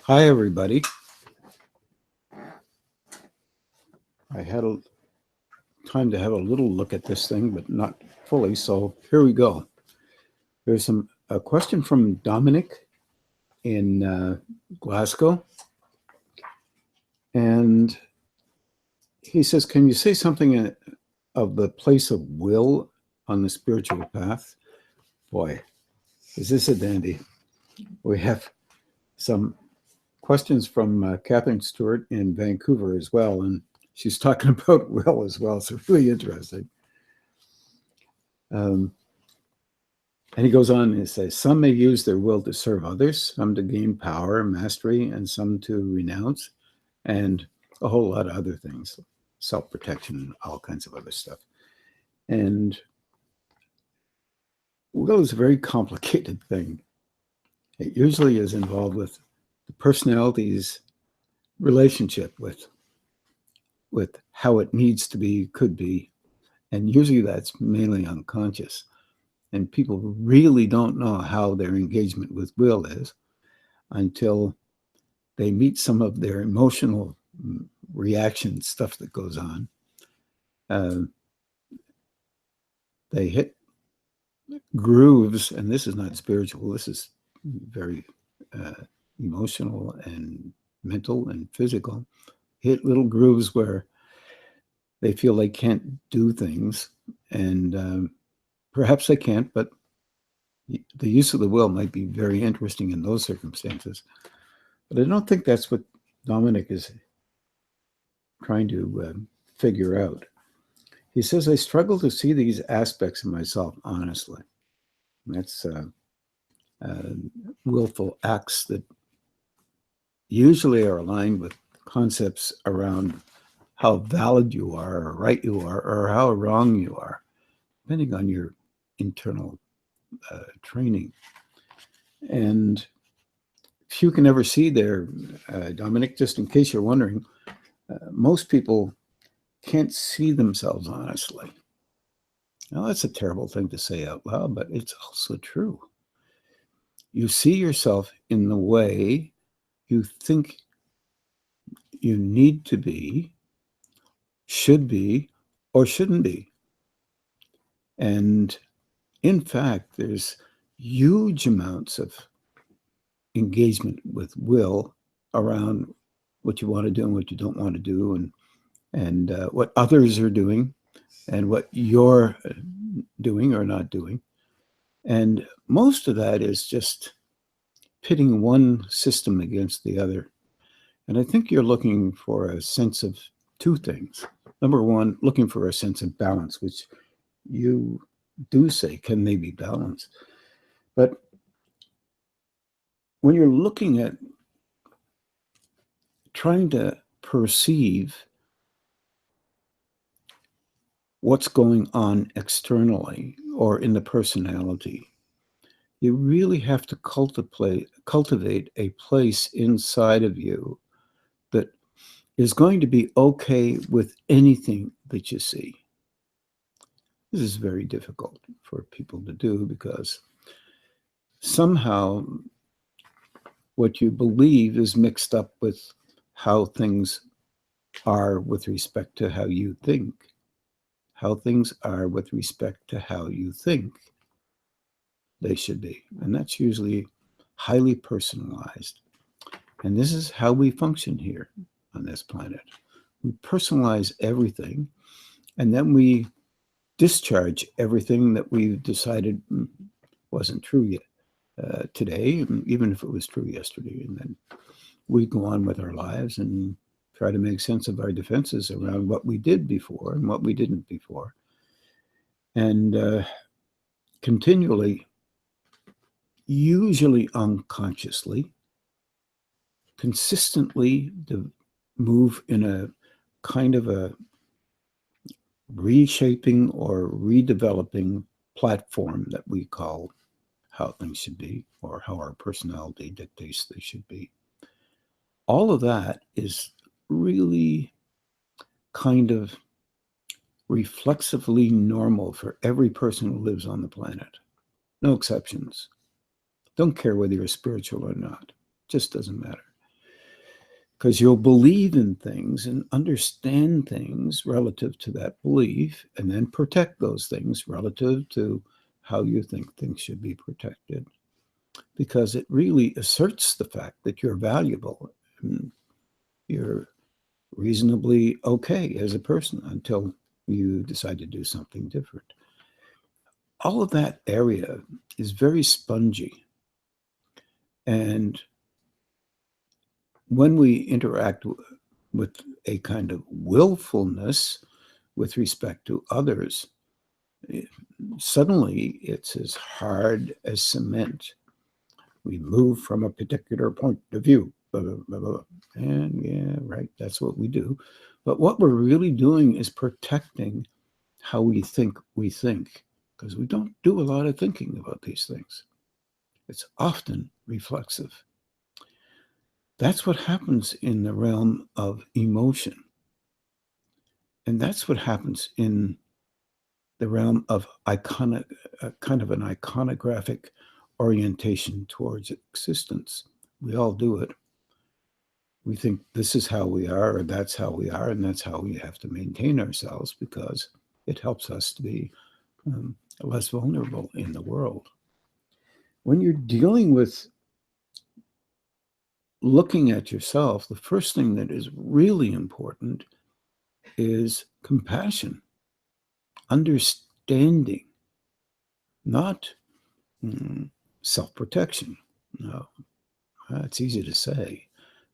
Hi, everybody. I had a time to have a little look at this thing, but not fully. So here we go. There's a question from Dominic in Glasgow. And he says, can you say something of the place of will on the spiritual path? Boy, is this a dandy. We have some questions from Catherine Stewart in Vancouver as well. And she's talking about will as well. So really interesting. And he goes on and says, some may use their will to serve others, some to gain power, mastery, and some to renounce, and a whole lot of other things, self-protection and all kinds of other stuff. And will is a very complicated thing. It usually is involved with the personality's relationship with how it needs to be, could be, and usually that's mainly unconscious. And people really don't know how their engagement with will is until they meet some of their emotional reaction stuff that goes on. They hit grooves, and this is not spiritual, this is very emotional and mental and physical, hit little grooves where they feel they can't do things, and perhaps they can't, but the use of the will might be very interesting in those circumstances. But I don't think that's what Dominic is trying to figure out. He says, I struggle to see these aspects of myself honestly. That's willful acts that usually are aligned with concepts around how valid you are, or right you are, or how wrong you are, depending on your internal training. And if you can ever see there, Dominic, just in case you're wondering, most people can't see themselves honestly. Now, that's a terrible thing to say out loud, but it's also true. You see yourself in the way you think you need to be, should be, or shouldn't be. And in fact, there's huge amounts of engagement with will around what you want to do and what you don't want to do, and what others are doing and what you're doing or not doing. And most of that is just pitting one system against the other. And I think you're looking for a sense of two things. Number one, looking for a sense of balance, which you do say, can they be balanced? But when you're looking at trying to perceive what's going on externally or in the personality, you really have to cultivate a place inside of you that is going to be okay with anything that you see. This is very difficult for people to do because somehow what you believe is mixed up with how things are with respect to how you think. How things are with respect to how you think they should be. And that's usually highly personalized. And this is how we function here on this planet. We personalize everything, and then we discharge everything that we've decided wasn't true yet today, even if it was true yesterday. And then we go on with our lives and try to make sense of our defenses around what we did before and what we didn't before. And continually, usually unconsciously, consistently to move in a kind of a reshaping or redeveloping platform that we call how things should be, or how our personality dictates they should be. All of that is really kind of reflexively normal for every person who lives on the planet. No exceptions. Don't care whether you're spiritual or not. Just doesn't matter. because you'll believe in things and understand things relative to that belief, and then protect those things relative to how you think things should be protected, because it really asserts the fact that you're valuable and you're reasonably okay as a person until you decide to do something different. All of that area is very spongy. And when we interact with a kind of willfulness with respect to others, suddenly it's as hard as cement. We move from a particular point of view. Blah, blah, blah, blah. And yeah, right, that's what we do. But what we're really doing is protecting how we think, because we don't do a lot of thinking about these things. It's often reflexive. That's what happens in the realm of emotion. And that's what happens in the realm of kind of an iconographic orientation towards existence. We all do it. We think this is how we are, or that's how we are, and that's how we have to maintain ourselves because it helps us to be less vulnerable in the world. When you're dealing with looking at yourself, the first thing that is really important is compassion, understanding, not self-protection. No, it's easy to say,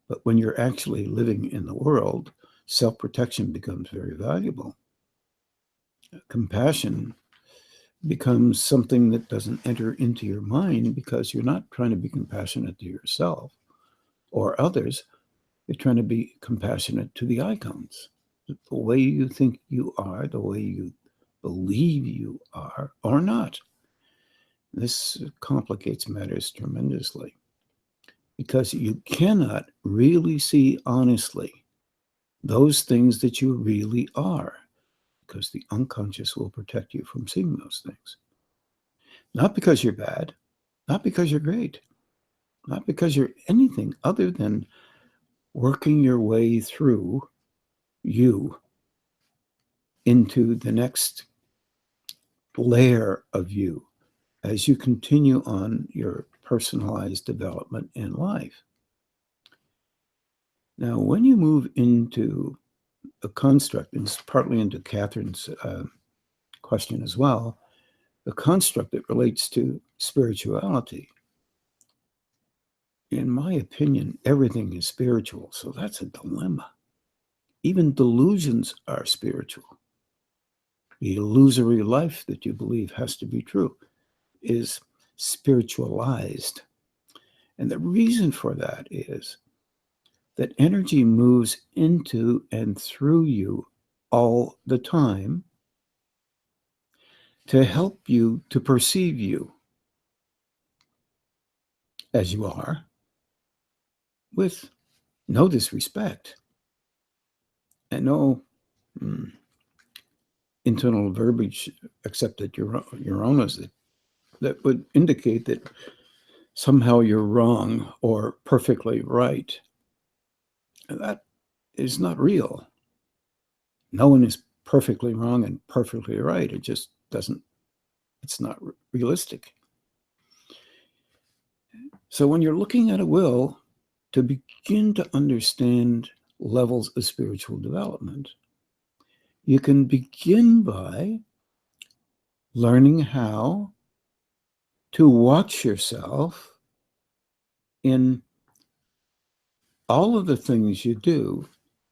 but when you're actually living in the world, self-protection becomes very valuable. Compassion becomes something that doesn't enter into your mind because you're not trying to be compassionate to yourself or others. You're trying to be compassionate to the icons, the way you think you are, the way you believe you are or not. This complicates matters tremendously because you cannot really see honestly those things that you really are, because the unconscious will protect you from seeing those things. Not because you're bad, not because you're great, not because you're anything other than working your way through you into the next layer of you as you continue on your personalized development in life. Now, when you move into a construct, and it's partly into Catherine's question as well, the construct that relates to spirituality, in my opinion, everything is spiritual. So that's a dilemma. Even delusions are spiritual. The illusory life that you believe has to be true is spiritualized. And the reason for that is that energy moves into and through you all the time to help you to perceive you as you are, with no disrespect and no internal verbiage except at your own as that would indicate that somehow you're wrong or perfectly right. And that is not real. No one is perfectly wrong and perfectly right. It just doesn't, it's not realistic. So when you're looking at a will, to begin to understand levels of spiritual development, you can begin by learning how to watch yourself in all of the things you do,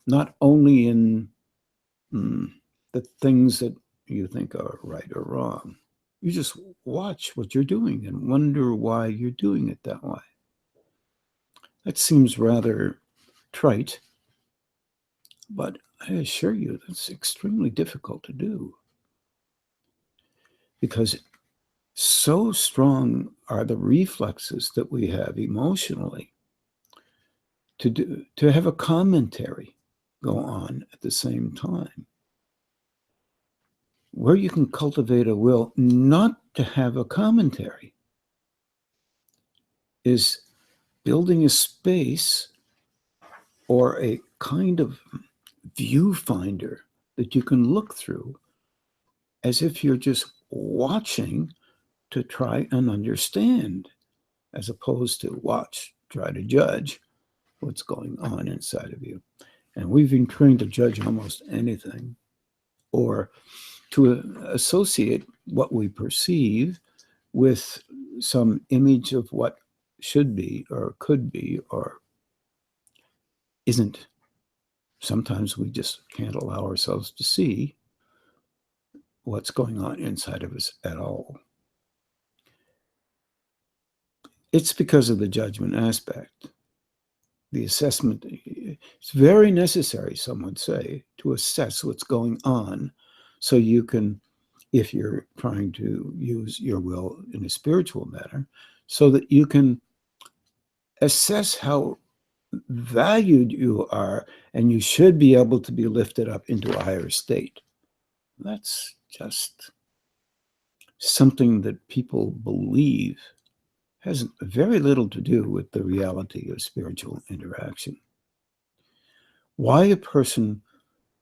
not only in the things that you think are right or wrong. You just watch what you're doing and wonder why you're doing it that way. That seems rather trite, but I assure you that's extremely difficult to do, because so strong are the reflexes that we have emotionally to have a commentary go on at the same time. Where you can cultivate a will not to have a commentary is building a space or a kind of viewfinder that you can look through as if you're just watching to try and understand, as opposed to watch, try to judge what's going on inside of you. And we've been trained to judge almost anything, or to associate what we perceive with some image of what should be or could be or isn't. Sometimes we just can't allow ourselves to see what's going on inside of us at all. It's because of the judgment aspect. The assessment, it's very necessary, some would say, to assess what's going on so you can, if you're trying to use your will in a spiritual manner, so that you can assess how valued you are, and you should be able to be lifted up into a higher state. That's just something that people believe has very little to do with the reality of spiritual interaction. Why a person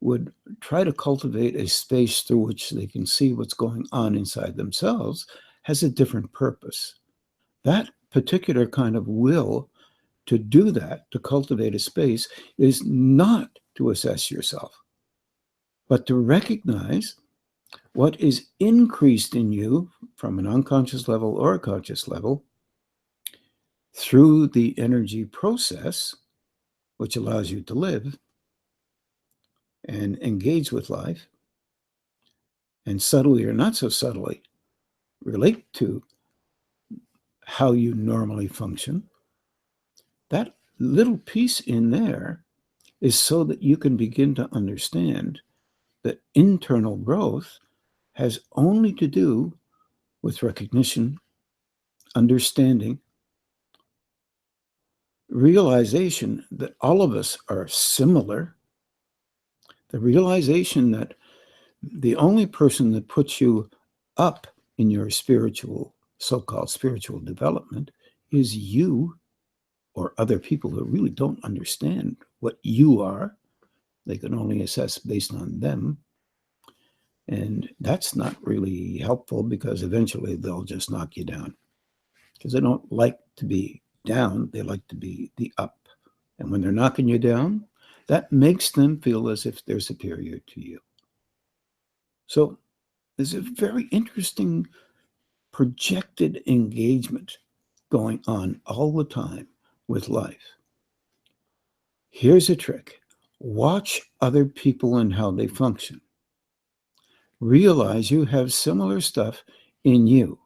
would try to cultivate a space through which they can see what's going on inside themselves has a different purpose. That particular kind of will to do that, to cultivate a space, is not to assess yourself, but to recognize what is increased in you from an unconscious level or a conscious level through the energy process, which allows you to live and engage with life, and subtly or not so subtly relate to how you normally function. That little piece in there is so that you can begin to understand that internal growth has only to do with recognition, understanding, realization that all of us are similar, the realization that the only person that puts you up in your spiritual, so-called spiritual development is you, or other people who really don't understand what you are. They can only assess based on them. And that's not really helpful, because eventually they'll just knock you down, because they don't like to be down. They like to be the up. And when they're knocking you down, that makes them feel as if they're superior to you. So there's a very interesting projected engagement going on all the time with life. Here's a trick. Watch other people and how they function. Realize you have similar stuff in you.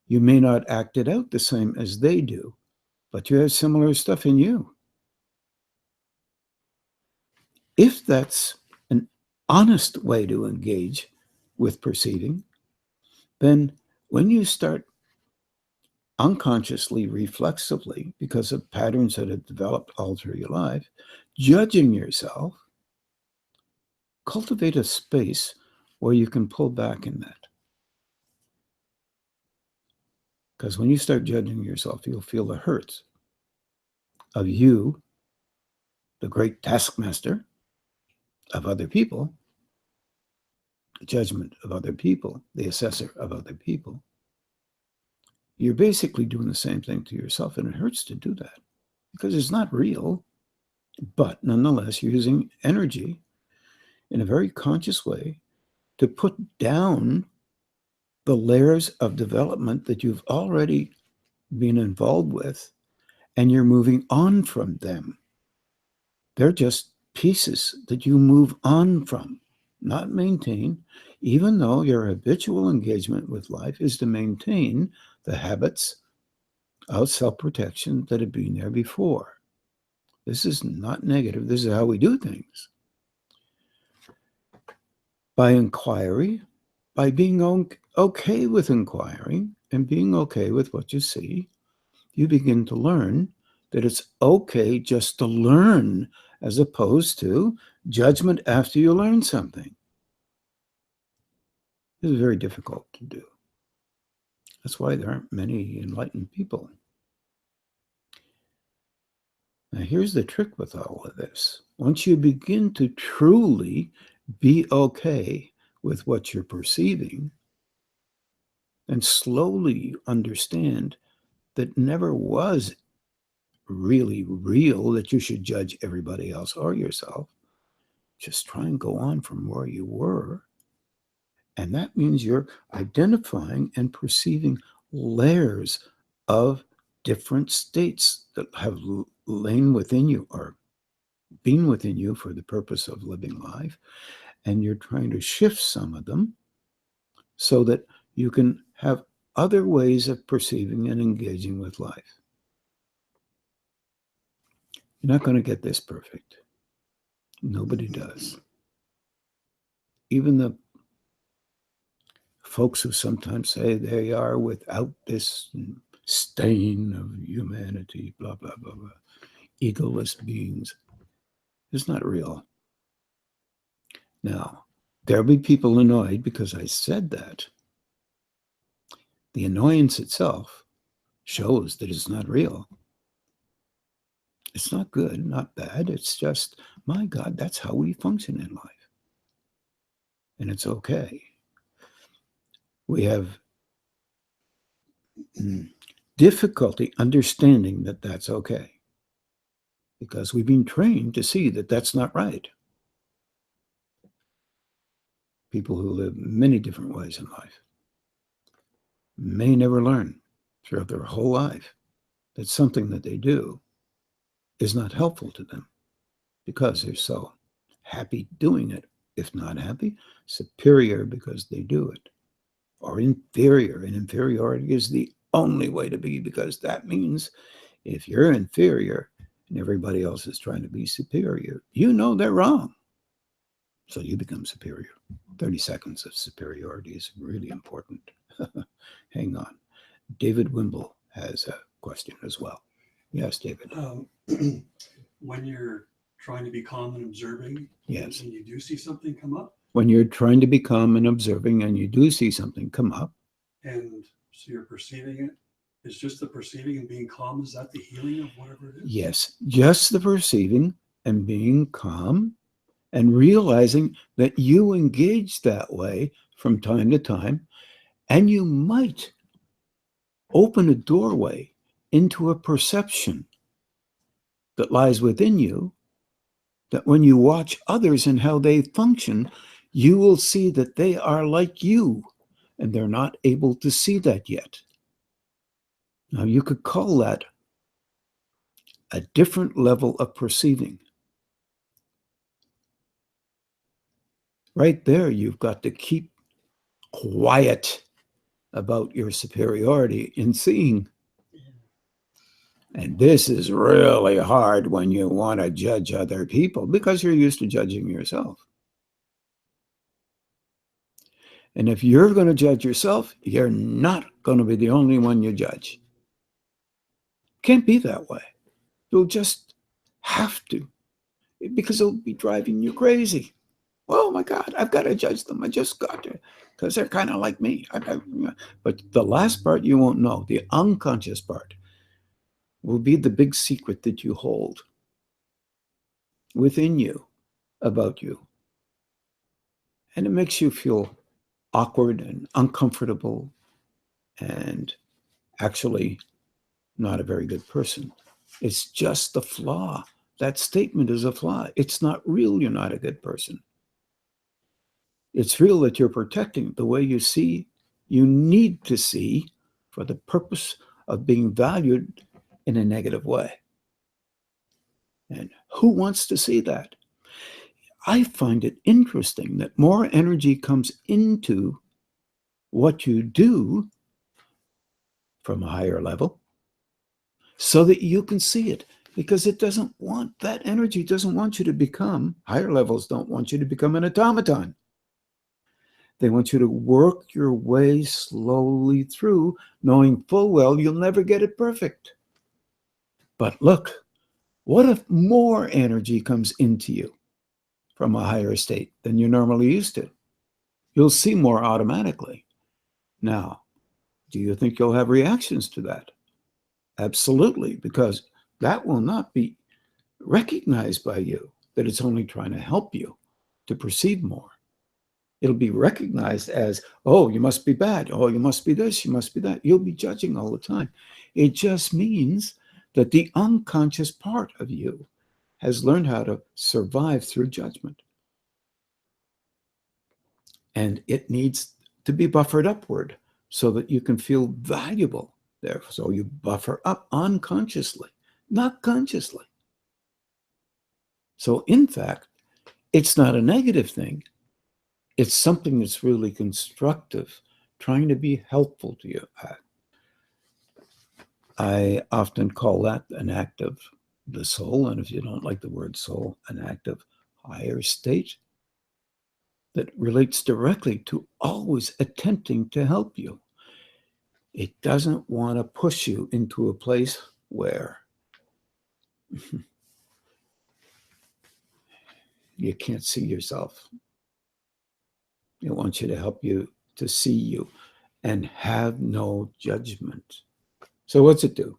You may not act it out the same as they do, but you have similar stuff in you. If that's an honest way to engage with perceiving, then when you start unconsciously, reflexively, because of patterns that have developed all through your life, judging yourself, cultivate a space where you can pull back in that. Because when you start judging yourself, you'll feel the hurts of you, the great taskmaster of other people, the judgment of other people, the assessor of other people. You're basically doing the same thing to yourself, and it hurts to do that because it's not real. But nonetheless, you're using energy in a very conscious way to put down the layers of development that you've already been involved with, and you're moving on from them. They're just pieces that you move on from, not maintain, even though your habitual engagement with life is to maintain the habits of self-protection that have been there before. This is not negative. This is how we do things. By inquiry, by being okay with inquiring and being okay with what you see, you begin to learn that it's okay just to learn, as opposed to judgment after you learn something. This is very difficult to do. That's why there aren't many enlightened people. Now, here's the trick with all of this. Once you begin to truly be okay with what you're perceiving, and slowly understand that never was really real, that you should judge everybody else or yourself, just try and go on from where you were. And that means you're identifying and perceiving layers of different states that have lain within you or been within you for the purpose of living life. And you're trying to shift some of them so that you can have other ways of perceiving and engaging with life. You're not going to get this perfect. Nobody does. Even the folks who sometimes say they are without this stain of humanity, blah, blah, blah, blah, egoless beings, it's not real. Now, there'll be people annoyed because I said that. The annoyance itself shows that it's not real. It's not good, not bad. It's just, my God, that's how we function in life. And it's okay. We have difficulty understanding that that's okay because we've been trained to see that that's not right. People who live many different ways in life may never learn throughout their whole life that something that they do is not helpful to them because they're so happy doing it. If not happy, superior because they do it, or inferior. And inferiority is the only way to be, because that means if you're inferior and everybody else is trying to be superior, you know they're wrong. So you become superior. 30 seconds of superiority is really important. Hang on. David Wimble has a question as well. Yes, David. When you're trying to be calm and observing, yes, and you do see something come up. When you're trying to be calm and observing and you do see something come up. And so you're perceiving it. It's just the perceiving and being calm. Is that the healing of whatever it is? Yes, just the perceiving and being calm and realizing that you engage that way from time to time, and you might open a doorway into a perception that lies within you, that when you watch others and how they function, you will see that they are like you, and they're not able to see that yet. Now, you could call that a different level of perceiving. Right there, you've got to keep quiet about your superiority in seeing. And this is really hard when you want to judge other people because you're used to judging yourself. And if you're going to judge yourself, you're not going to be the only one you judge. Can't be that way. You'll just have to, because it'll be driving you crazy. Oh my God, I've got to judge them. I just got to, because they're kind of like me. But the last part you won't know, the unconscious part, will be the big secret that you hold within you about you. And it makes you feel awkward and uncomfortable and actually not a very good person. It's just the flaw. That statement is a flaw. It's not real. You're not a good person. It's real that you're protecting the way you see, you need to see for the purpose of being valued in a negative way. And who wants to see that? I find it interesting that more energy comes into what you do from a higher level so that you can see it, because it doesn't want, that energy doesn't want you to become, higher levels don't want you to become an automaton. They want you to work your way slowly through, knowing full well you'll never get it perfect. But look, what if more energy comes into you from a higher state than you're normally used to? You'll see more automatically. Now, do you think you'll have reactions to that? Absolutely, because that will not be recognized by you that it's only trying to help you to perceive more. It'll be recognized as, oh, you must be bad. Oh, you must be this, you must be that. You'll be judging all the time. It just means that the unconscious part of you has learned how to survive through judgment. And it needs to be buffered upward so that you can feel valuable there. So you buffer up unconsciously, not consciously. So in fact, it's not a negative thing. It's something that's really constructive, trying to be helpful to you. I often call that an act of the soul. And if you don't like the word soul, an act of higher state that relates directly to always attempting to help you. It doesn't want to push you into a place where you can't see yourself. It wants you to help you to see you and have no judgment. So what's it do?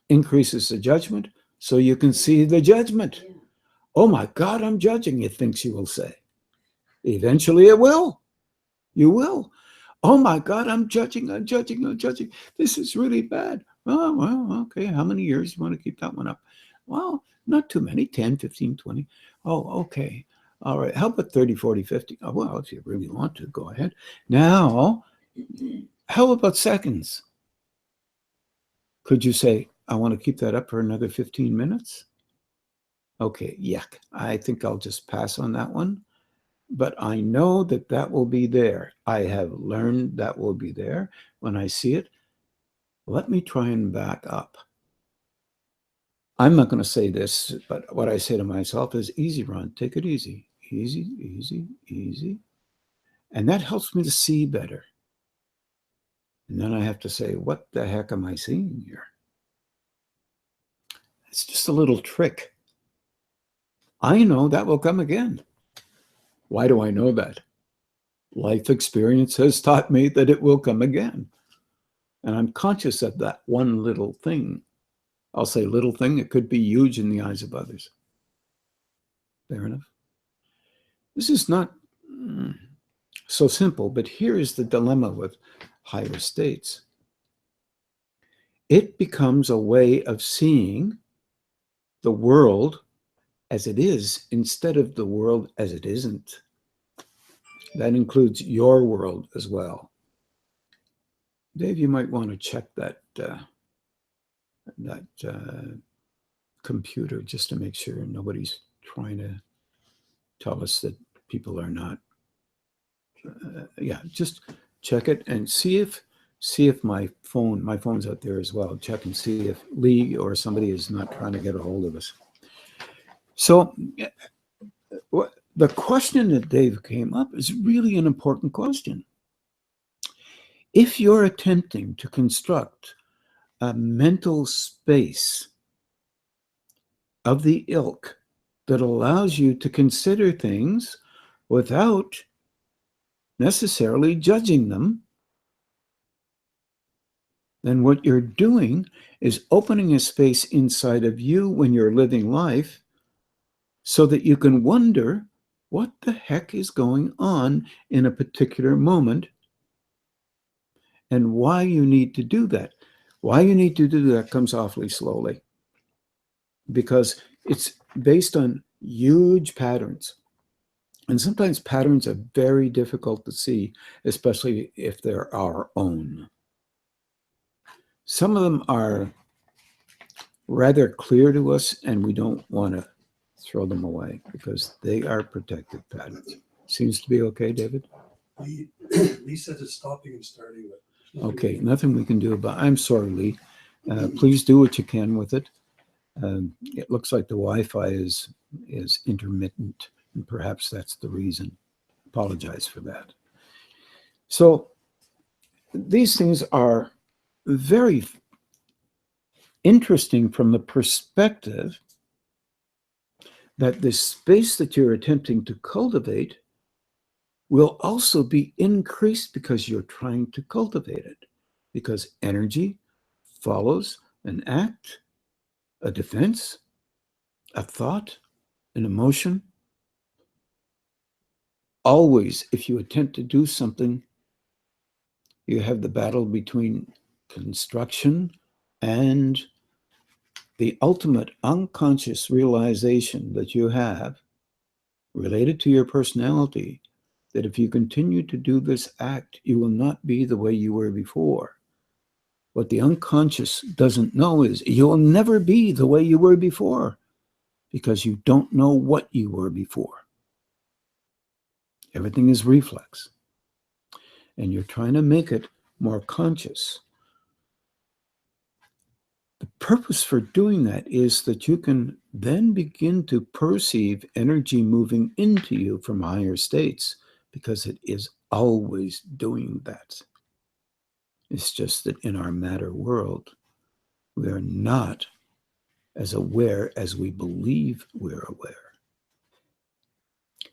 Increases the judgment so you can see the judgment. Oh my God, I'm judging, it thinks you will say. Eventually it will. You will. Oh my God, I'm judging. This is really bad. Oh, well, okay. How many years do you want to keep that one up? Well, not too many, 10, 15, 20. Oh, okay. All right. How about 30, 40, 50? Oh, well, if you really want to, go ahead. Now, how about seconds? Could you say, I want to keep that up for another 15 minutes? Okay, yuck. I think I'll just pass on that one. But I know that that will be there. I have learned that will be there. When I see it, let me try and back up. I'm not going to say this, but what I say to myself is easy, Ron, take it easy. Easy, easy, easy. And that helps me to see better. And then I have to say, what the heck am I seeing here? It's just a little trick. I know that will come again. Why do I know that? Life experience has taught me that it will come again. And I'm conscious of that one little thing. I'll say little thing, it could be huge in the eyes of others. Fair enough. This is not so simple, but here is the dilemma with higher states. It becomes a way of seeing the world as it is instead of the world as it isn't. That includes your world as well. Dave, you might want to check that computer just to make sure nobody's trying to tell us that people are not. Yeah, just check it and see if my phone's out there as well. Check and see if Lee or somebody is not trying to get a hold of us. So the question that Dave came up is really an important question. If you're attempting to construct a mental space of the ilk that allows you to consider things without necessarily judging them, then what you're doing is opening a space inside of you when you're living life so that you can wonder what the heck is going on in a particular moment and why you need to do that. Why you need to do that comes awfully slowly because it's based on huge patterns. And sometimes patterns are very difficult to see, especially if they're our own. Some of them are rather clear to us, and we don't want to throw them away because they are protected patterns. Seems to be okay, David? Lee said it's stopping and starting. Okay, nothing we can do about it. I'm sorry, Lee. Please do what you can with it. It looks like the Wi-Fi is intermittent, and perhaps that's the reason. Apologize for that. So these things are very interesting from the perspective that the space that you're attempting to cultivate will also be increased because you're trying to cultivate it. Because energy follows an act, a defense, a thought, an emotion. Always, if you attempt to do something, you have the battle between construction and the ultimate unconscious realization that you have related to your personality, that if you continue to do this act, you will not be the way you were before. What the unconscious doesn't know is you'll never be the way you were before because you don't know what you were before. Everything is reflex. And you're trying to make it more conscious. The purpose for doing that is that you can then begin to perceive energy moving into you from higher states, because it is always doing that. It's just that in our matter world, we are not as aware as we believe we're aware.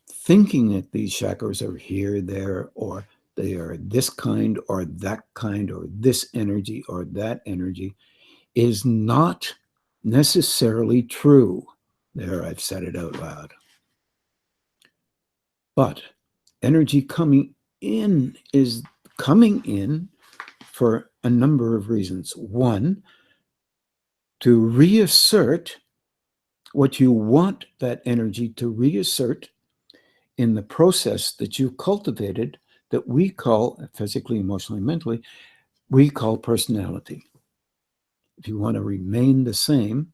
Thinking that these chakras are here, there, or they are this kind or that kind, or this energy or that energy, is not necessarily true. There, I've said it out loud. But energy coming in is coming in for a number of reasons. One, to reassert what you want that energy to reassert in the process that you cultivated, that we call physically, emotionally, mentally, we call personality. If you want to remain the same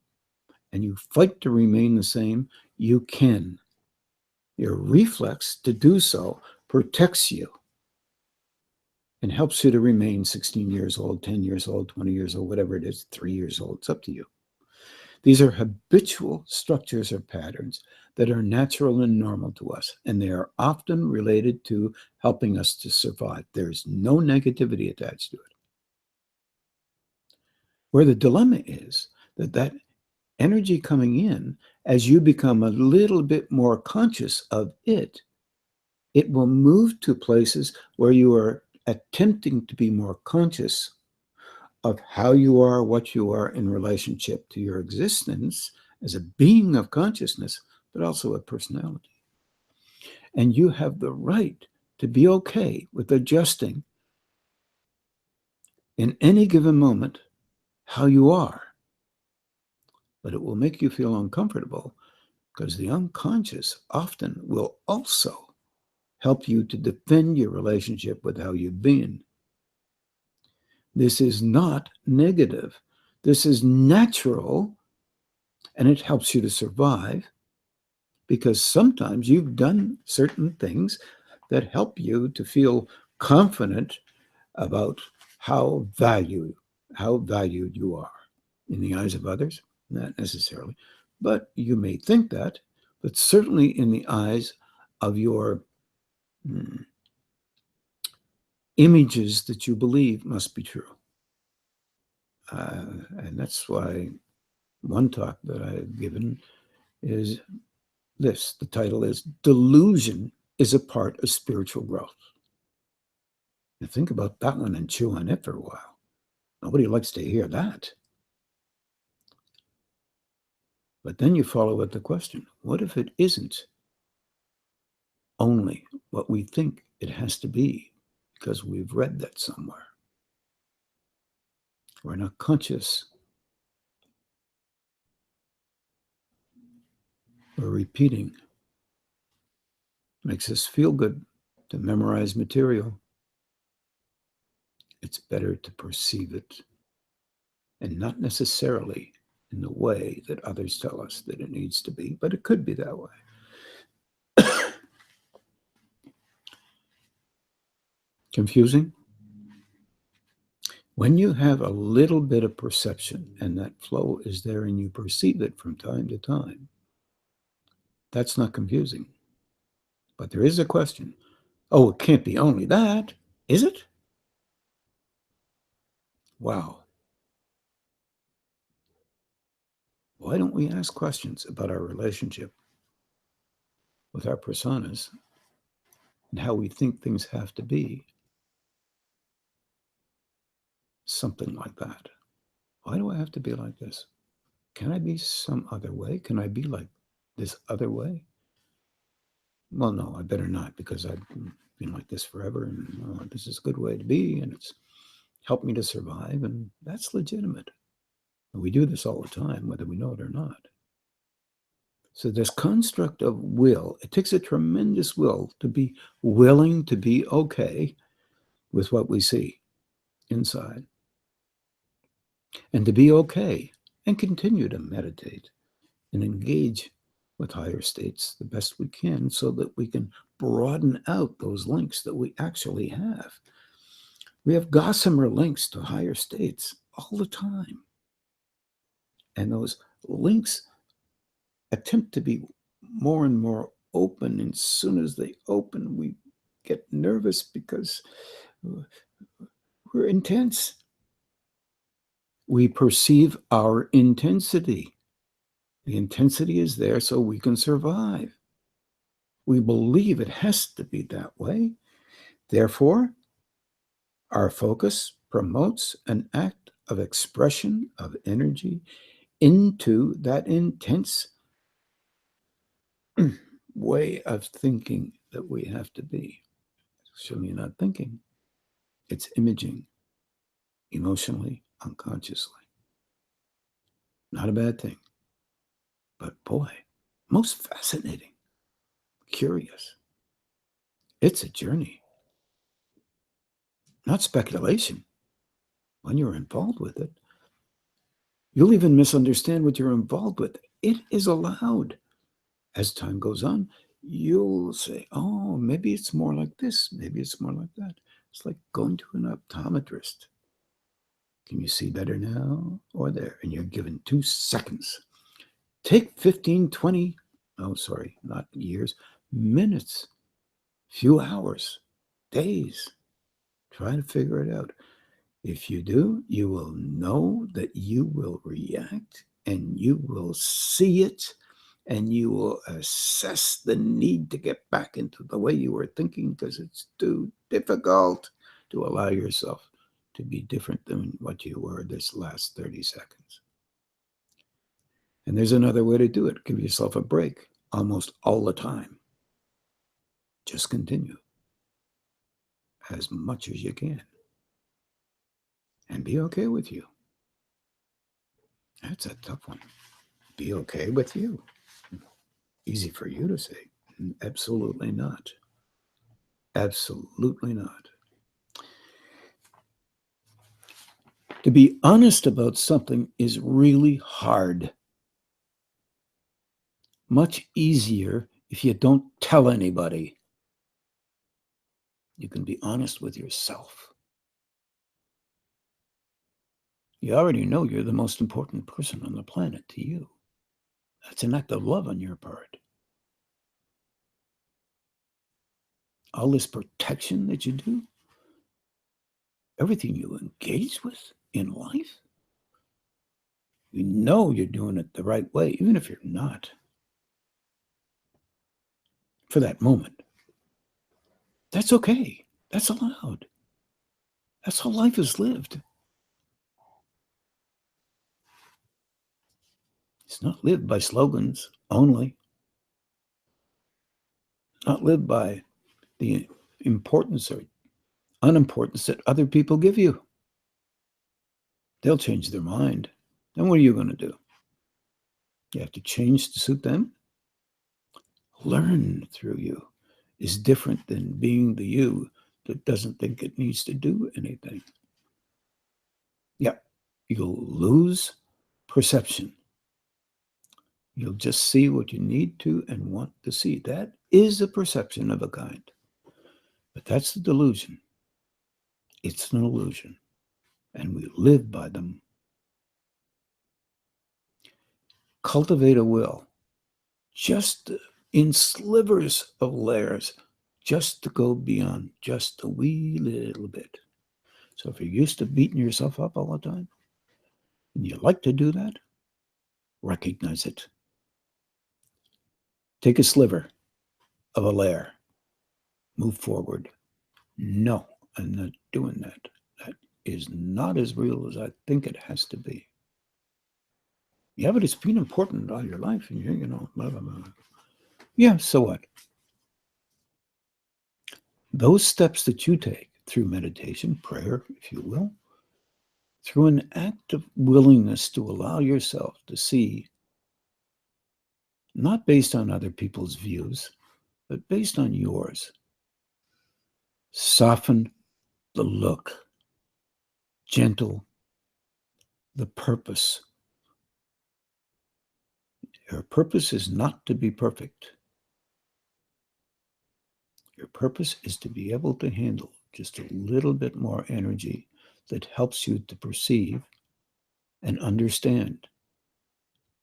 and you fight to remain the same, you can. Your reflex to do so protects you and helps you to remain 16 years old, 10 years old, 20 years old, whatever it is, 3 years old. It's up to you. These are habitual structures or patterns that are natural and normal to us, and they are often related to helping us to survive. There's no negativity attached to it. Where the dilemma is that energy coming in, as you become a little bit more conscious of it, it will move to places where you are attempting to be more conscious of how you are, what you are in relationship to your existence as a being of consciousness, but also a personality. And you have the right to be okay with adjusting in any given moment how you are. But it will make you feel uncomfortable because the unconscious often will also help you to defend your relationship with how you've been. This is not negative. This is natural, and it helps you to survive, because sometimes you've done certain things that help you to feel confident about how valued you are in the eyes of others. Not necessarily, but you may think that, but certainly in the eyes of your images that you believe must be true. And that's why one talk that I've given is this. The title is Delusion is a Part of Spiritual Growth. Now think about that one and chew on it for a while. Nobody likes to hear that. But then you follow with the question, what if it isn't only what we think it has to be because we've read that somewhere? We're not conscious. We're repeating. Makes us feel good to memorize material. It's better to perceive it, and not necessarily in the way that others tell us that it needs to be, but it could be that way. Confusing? When you have a little bit of perception and that flow is there and you perceive it from time to time, that's not confusing. But there is a question. Oh, it can't be only that, is it? Wow. Why don't we ask questions about our relationship with our personas and how we think things have to be? Something like that. Why do I have to be like this? Can I be some other way? Can I be like this other way? Well, no, I better not, because I've been like this forever, and this is a good way to be, and it's helped me to survive, and that's legitimate. We do this all the time, whether we know it or not. So this construct of will, it takes a tremendous will to be willing to be okay with what we see inside, and to be okay and continue to meditate and engage with higher states the best we can, so that we can broaden out those links that we actually have. We have gossamer links to higher states all the time. And those links attempt to be more and more open. And as soon as they open, we get nervous because we're intense. We perceive our intensity. The intensity is there so we can survive. We believe it has to be that way. Therefore, our focus promotes an act of expression of energy into that intense way of thinking that we have to be. So you're not thinking, it's imaging emotionally, unconsciously. Not a bad thing, but boy, most fascinating, curious. It's a journey, not speculation. When you're involved with it, you'll even misunderstand what you're involved with. It is allowed. As time goes on, you'll say, oh, maybe it's more like this. Maybe it's more like that. It's like going to an optometrist. Can you see better now or there? And you're given 2 seconds. Take 15, 20, oh, sorry, not years, minutes, few hours, days. Try to figure it out. If you do, you will know that you will react, and you will see it, and you will assess the need to get back into the way you were thinking, because it's too difficult to allow yourself to be different than what you were this last 30 seconds. And there's another way to do it. Give yourself a break almost all the time. Just continue as much as you can. And be okay with you. That's a tough one. Be okay with you. Easy for you to say. Absolutely not. Absolutely not. To be honest about something is really hard. Much easier if you don't tell anybody. You can be honest with yourself. You already know you're the most important person on the planet to you. That's an act of love on your part. All this protection that you do, everything you engage with in life, you know you're doing it the right way, even if you're not, for that moment. That's okay. That's allowed. That's how life is lived. It's not lived by slogans only, not lived by the importance or unimportance that other people give you. They'll change their mind. Then what are you going to do? You have to change to suit them? Learn through you is different than being the you that doesn't think it needs to do anything. Yeah, you'll lose perception. You'll just see what you need to and want to see. That is a perception of a kind. But that's the delusion. It's an illusion. And we live by them. Cultivate a will, just in slivers of layers, just to go beyond just a wee little bit. So if you're used to beating yourself up all the time, and you like to do that, recognize it. Take a sliver of a layer. Move forward. No, I'm not doing that. That is not as real as I think it has to be. Yeah, but it's been important all your life, and blah, blah, blah. Yeah, so what? Those steps that you take through meditation, prayer, if you will, through an act of willingness to allow yourself to see, not based on other people's views, but based on yours. Soften the look, gentle the purpose. Your purpose is not to be perfect. Your purpose is to be able to handle just a little bit more energy that helps you to perceive and understand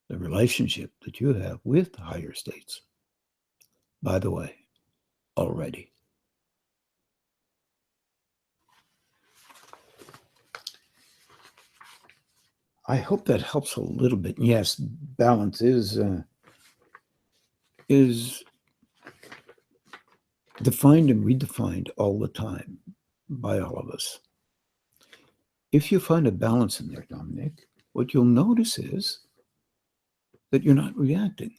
the relationship that you have with higher states. By the way, already. I hope that helps a little bit. Yes, balance is defined and redefined all the time by all of us. If you find a balance in there, Dominic, what you'll notice is that you're not reacting.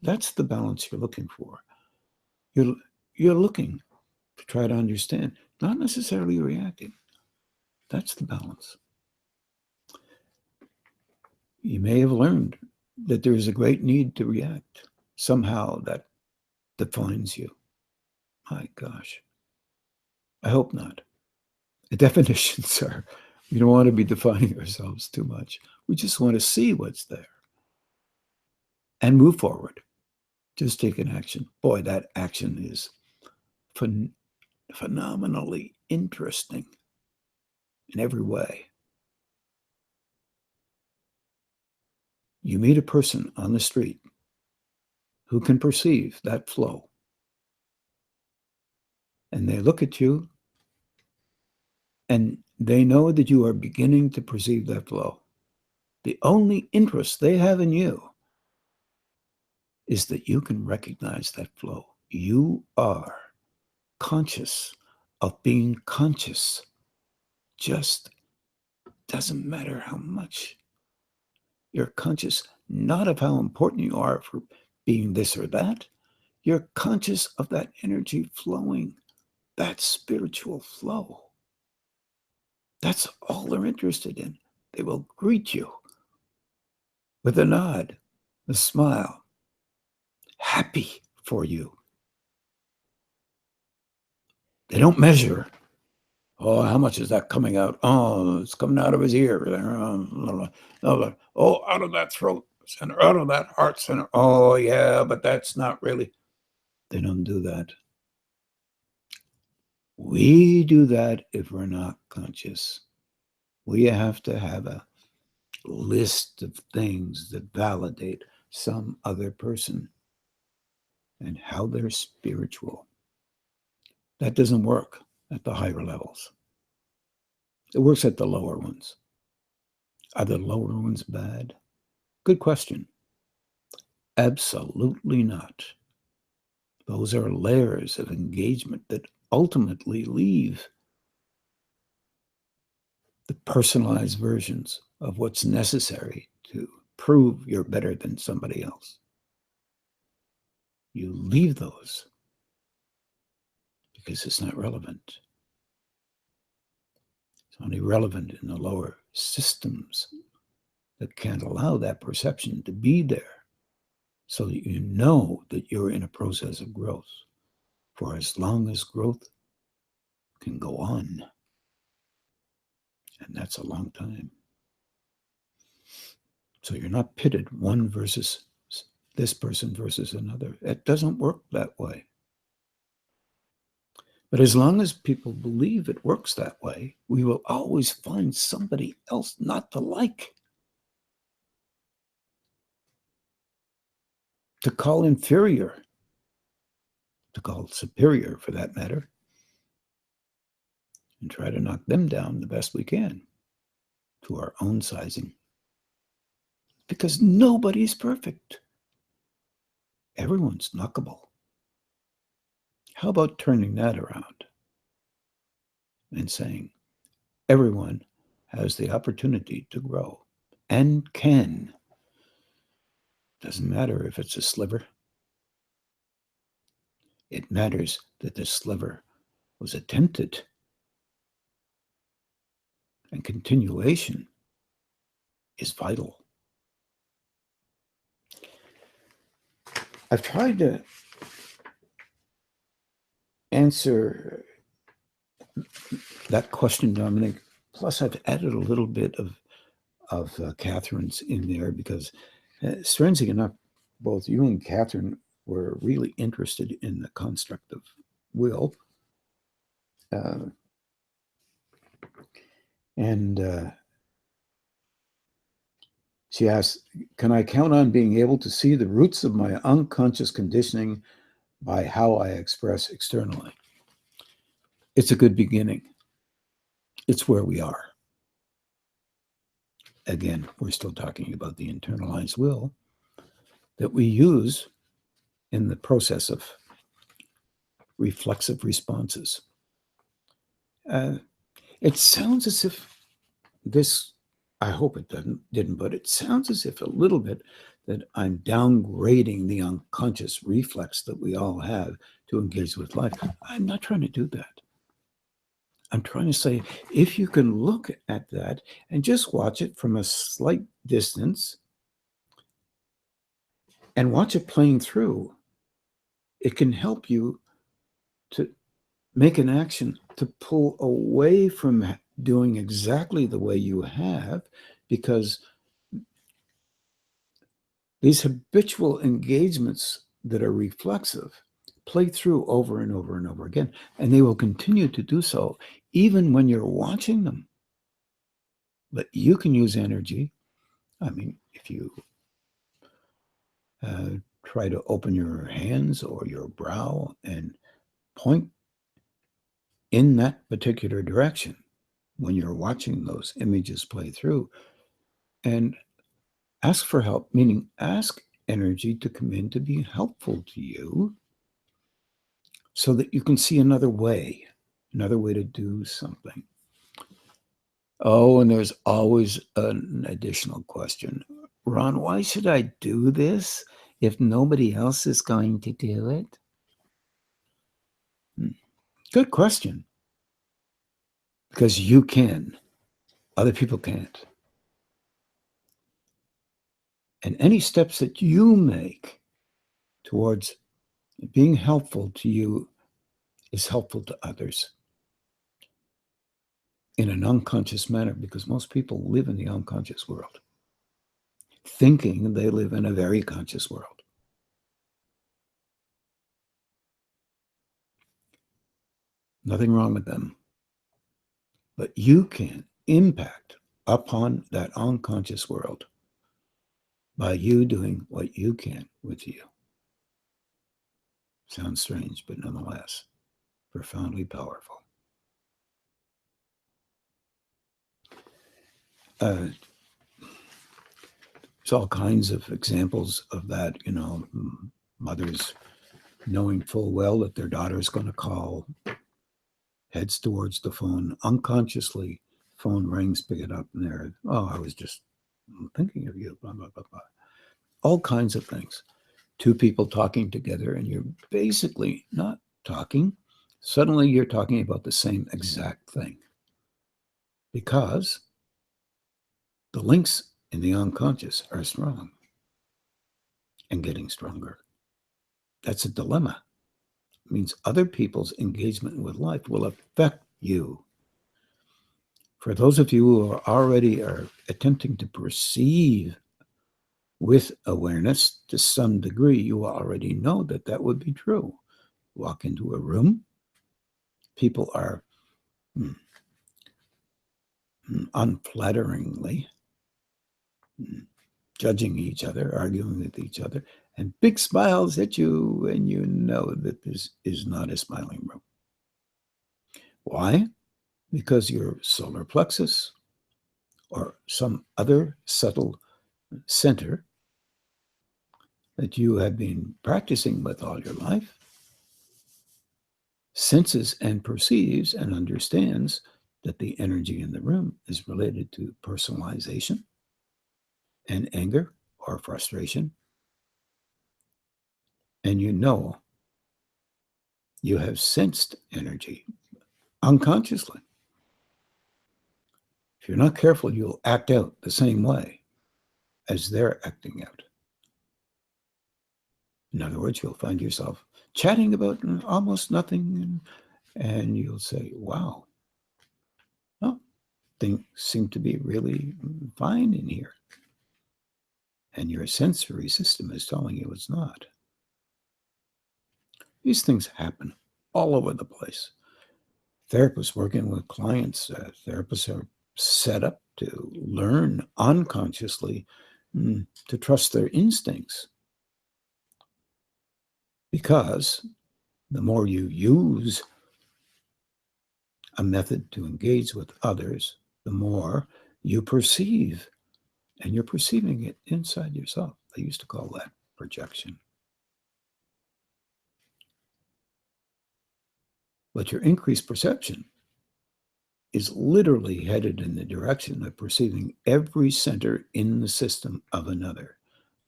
That's the balance you're looking for. You're looking to try to understand, not necessarily reacting. That's the balance. You may have learned that there is a great need to react. Somehow that defines you. My gosh. I hope not. The definitions are, we don't want to be defining ourselves too much. We just want to see what's there and move forward. Just take an action. Boy, that action is phenomenally interesting in every way. You meet a person on the street who can perceive that flow, and they look at you and they know that you are beginning to perceive that flow. The only interest they have in you is that you can recognize that flow. You are conscious of being conscious. Just doesn't matter how much you're conscious, not of how important you are for being this or that. You're conscious of that energy flowing, that spiritual flow. That's all they're interested in. They will greet you with a nod, a smile, happy for you. They don't measure, oh, how much is that coming out? Oh, it's coming out of his ear. Oh, out of that throat center, out of that heart center. Oh, yeah, but that's not really. They don't do that. We do that if we're not conscious. We have to have a list of things that validate some other person and how they're spiritual. That doesn't work at the higher levels. It works at the lower ones. Are the lower ones bad? Good question. Absolutely not. Those are layers of engagement that ultimately leave the personalized versions of what's necessary to prove you're better than somebody else. You leave those because it's not relevant. It's only relevant in the lower systems that can't allow that perception to be there, so that you know that you're in a process of growth for as long as growth can go on. And that's a long time. So you're not pitted one versus this person versus another. It doesn't work that way. But as long as people believe it works that way, we will always find somebody else not to like, to call inferior, to call superior for that matter, and try to knock them down the best we can to our own sizing. Because nobody's perfect. Everyone's knockable. How about turning that around and saying everyone has the opportunity to grow and can Doesn't matter if it's a sliver. It matters that the sliver was attempted, and continuation is vital. I've tried to answer that question, Dominic. Plus, I've added a little bit of Catherine's in there because, strangely enough, both you and Catherine were really interested in the construct of will. And she asked, can I count on being able to see the roots of my unconscious conditioning by how I express externally? It's a good beginning. It's where we are. Again, we're still talking about the internalized will that we use in the process of reflexive responses. It sounds as if this, I hope it didn't, but it sounds as if a little bit that I'm downgrading the unconscious reflex that we all have to engage with life. I'm not trying to do that. I'm trying to say, if you can look at that and just watch it from a slight distance and watch it playing through, it can help you to make an action to pull away from doing exactly the way you have, because these habitual engagements that are reflexive play through over and over and over again, and they will continue to do so even when you're watching them. But you can use energy. I mean, if you try to open your hands or your brow and point in that particular direction when you're watching those images play through, and ask for help, meaning ask energy to come in to be helpful to you so that you can see another way to do something. Oh, and there's always an additional question. Ron, why should I do this if nobody else is going to do it? Good question. Because you can. Other people can't. And any steps that you make towards being helpful to you is helpful to others in an unconscious manner, because most people live in the unconscious world, thinking they live in a very conscious world. Nothing wrong with them. But you can impact upon that unconscious world by you doing what you can with you. Sounds strange, but nonetheless, profoundly powerful. There's all kinds of examples of that, mothers knowing full well that their daughter is going to call, heads towards the phone, unconsciously, phone rings, pick it up, and they're, oh, I was just thinking of you, blah, blah, blah, blah. All kinds of things. Two people talking together, and you're basically not talking. Suddenly you're talking about the same exact thing, because the links in the unconscious are strong and getting stronger. That's a dilemma. It means other people's engagement with life will affect you. For those of you who already are attempting to perceive with awareness to some degree, you already know that that would be true. Walk into a room, people are unflatteringly judging each other, arguing with each other, and big smiles at you, and you know that this is not a smiling room. Why? Because your solar plexus or some other subtle center that you have been practicing with all your life senses and perceives and understands that the energy in the room is related to personalization and anger or frustration and you know you have sensed energy unconsciously. If you're not careful, you'll act out the same way as they're acting out. In other words, you'll find yourself chatting about almost nothing, and you'll say, wow, well, things seem to be really fine in here. And your sensory system is telling you it's not. These things happen all over the place. Therapists working with clients, therapists are set up to learn unconsciously to trust their instincts. Because the more you use a method to engage with others, the more you perceive, and you're perceiving it inside yourself. They used to call that projection. But your increased perception is literally headed in the direction of perceiving every center in the system of another,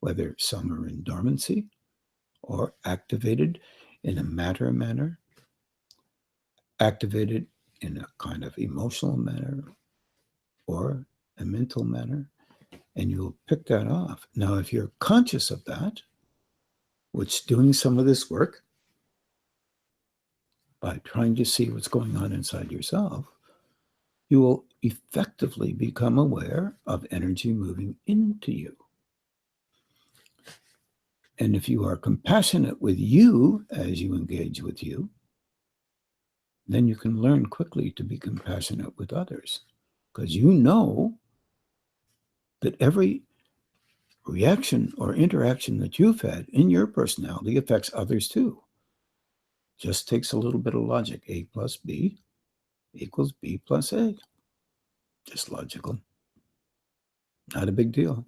whether some are in dormancy or activated in a matter manner, activated in a kind of emotional manner or a mental manner, and you'll pick that off. Now, if you're conscious of that, which doing some of this work by trying to see what's going on inside yourself, you will effectively become aware of energy moving into you. And if you are compassionate with you as you engage with you, then you can learn quickly to be compassionate with others, because you know that every reaction or interaction that you've had in your personality affects others too. Just takes a little bit of logic. A plus B equals B plus A. Just logical. Not a big deal.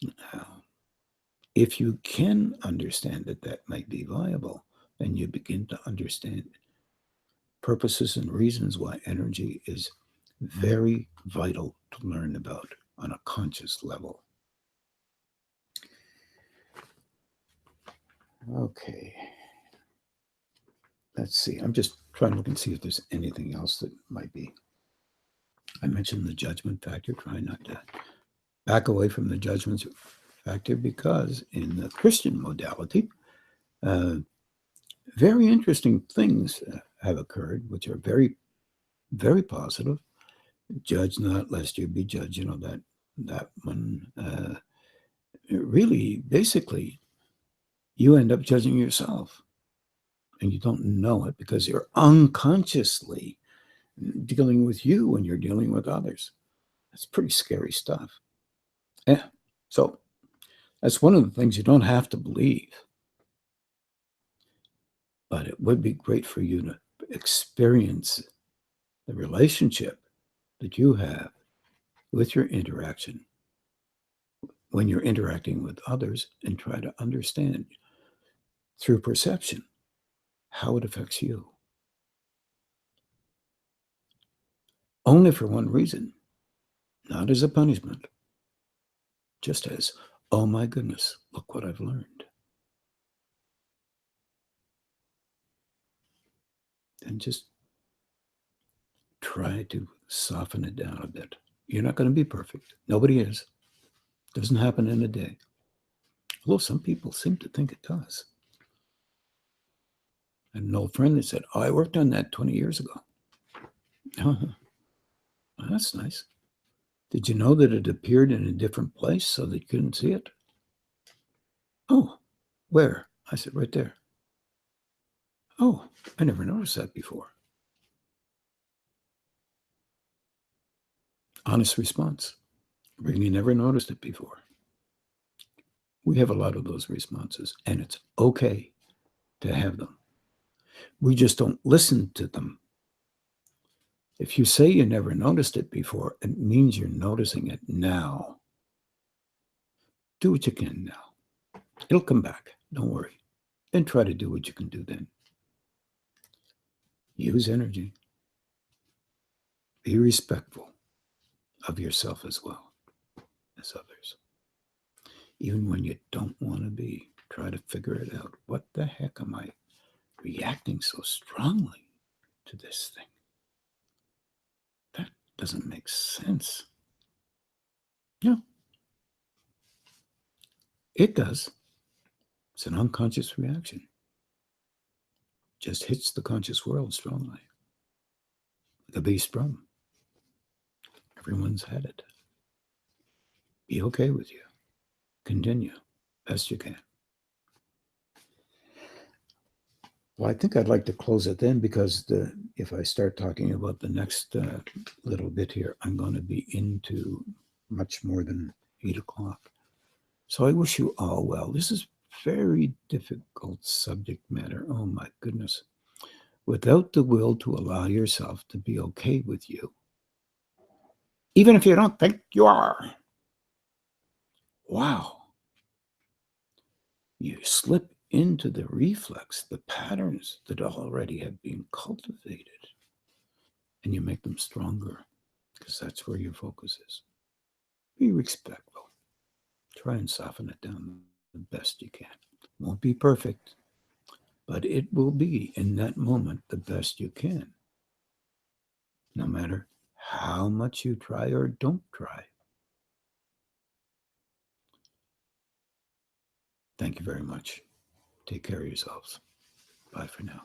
Now, if you can understand that that might be viable, then you begin to understand purposes and reasons why energy is very vital to learn about on a conscious level. Okay. Let's see. I'm just trying to look and see if there's anything else that might be. I mentioned the judgment factor. Try not to back away from the judgment factor, because in the Christian modality, very interesting things have occurred, which are very, very positive. Judge not, lest you be judged. You know, that one. Really, basically, you end up judging yourself, and you don't know it because you're unconsciously dealing with you when you're dealing with others. That's pretty scary stuff. Yeah. So that's one of the things you don't have to believe. But it would be great for you to experience the relationship that you have with your interaction when you're interacting with others, and try to understand through perception how it affects you. Only for one reason, not as a punishment, just as, oh my goodness, look what I've learned. And just try to soften it down a bit. You're not going to be perfect. Nobody is. Doesn't happen in a day. Although some people seem to think it does. I had an old friend that said, oh, I worked on that 20 years ago. Oh, well, that's nice. Did you know that it appeared in a different place so that you couldn't see it? Oh, where? I said, right there. Oh, I never noticed that before. Honest response. Really never noticed it before. We have a lot of those responses, and it's okay to have them. We just don't listen to them. If you say you never noticed it before, it means you're noticing it now. Do what you can now. It'll come back. Don't worry. Then try to do what you can do then. Use energy. Be respectful of yourself as well as others, even when you don't want to be. try to figure it out. What the heck am I reacting so strongly to this thing? That doesn't make sense. No, it does. It's an unconscious reaction. Just hits the conscious world strongly. Like a bass drum. Everyone's had it. Be okay with you. Continue best you can. Well, I think I'd like to close it then, because if I start talking about the next little bit here, I'm going to be into much more than 8 o'clock. So I wish you all well. This is very difficult subject matter. Oh my goodness. Without the will to allow yourself to be okay with you, even if you don't think you are. Wow. You slip into the reflex, the patterns that already have been cultivated, and you make them stronger, because that's where your focus is. Be respectful. Try and soften it down the best you can. Won't be perfect, but it will be, in that moment, the best you can, no matter how much you try or don't try. Thank you very much. Take care of yourselves. Bye for now.